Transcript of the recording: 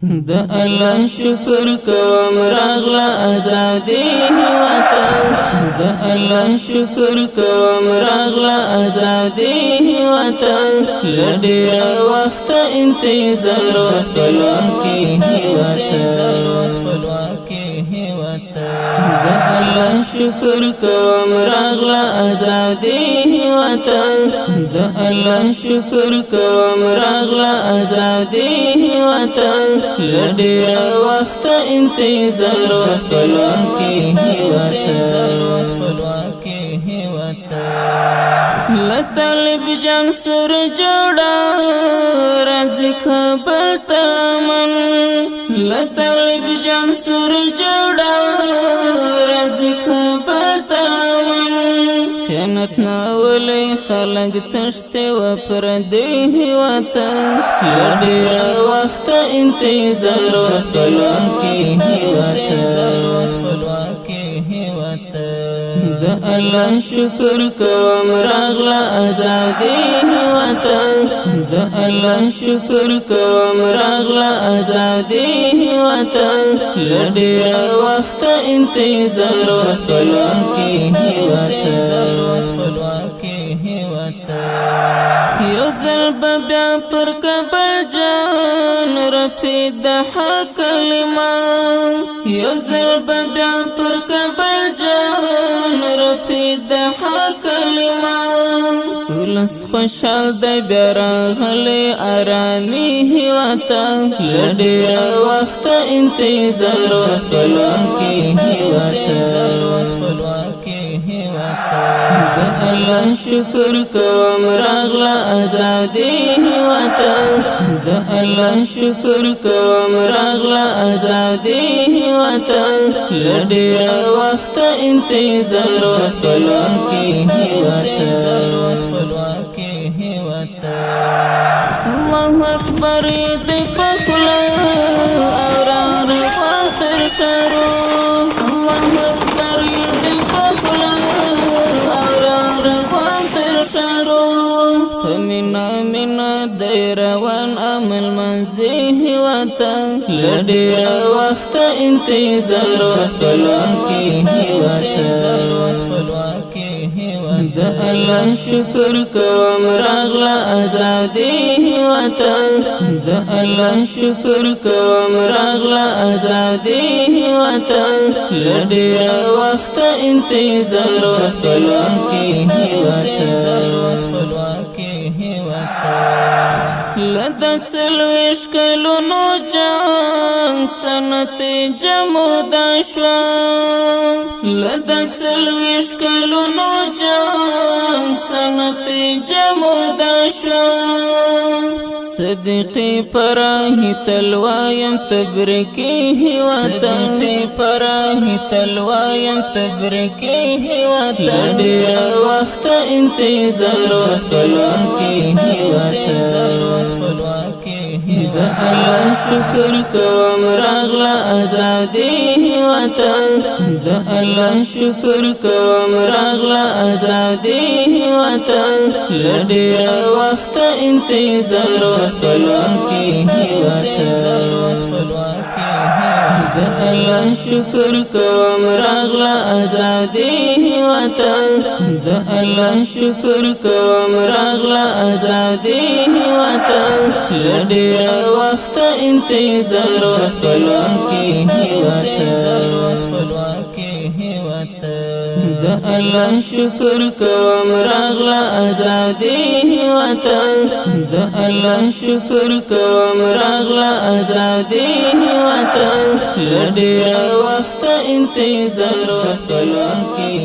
د الله شکر کوم راغله ازادي وطن د الله شکر کوم راغله ازادي وطن لډیر وخت انتظار خپلواکي وطن د الله شکر کوم راغله ازادي وطن د الله شکر کوم راغله ازادي وطن لډیر وخت انتظار خپلواکي وطن لطالب جان سر جوړا راځي خپل تمن لطالب جان سر جوړا راځي خپل تمن خیانت ناولي خلق تشته و پردي وطن لډیر وخت انتظار خپلواکي وطن د الله شکر کوم راغله ازادي وطن د الله شکر کوم راغله ازادي وطن لډیر وخت انتظار خپلواکي وطن یو ځل بیا پر کبل جان رفیع د حق کلمه یو ځل بیا پر کبل جان رفیع د حق کلمه ولس خوشحال دی بیا راغلی ارامي وطن لډیر وخت انتظار خپلواکي د الله شکر کوم راغله ازادي وطن د الله شکر کوم راغله ازادي وطن لډیر وخت انتظار خپلواکي الله اکبر دی په خوله او را روان تر سرو الله اکبر دی په خوله او را روان تر سرو مینا مینا دی روان عمل منزه وطن لډیر وخت انتظار خپلواکي د الله شکر کوم راغله ازادي وطن د الله شکر کوم راغله ازادي وطن لډیر وخت انتظار خپلواکي لدک سلویش کلونو جان سنت جمودا شوا لدک سلویش کلونو جان سنت جمودا شوا صدیقی پراہی تلوایم تبرکی وطن صدیقی پراہی تلوایم تبرکی وطن لډیر وخت انتظار خپلواکي د الله شکر کوم راغله ازادي وطن د الله شکر کوم راغله ازادي وطن لډیر وخت انتظار خپلواکي د الله شکر کوم راغله ازادي وطن د الله شکر کوم راغله ازادي وطن لډیر وخت انتظار خپلواکي د الله شکر کوم راغله ازادي وطن د الله شکر کوم راغله ازادي وطن لډیر وخت انتظار خپلواکي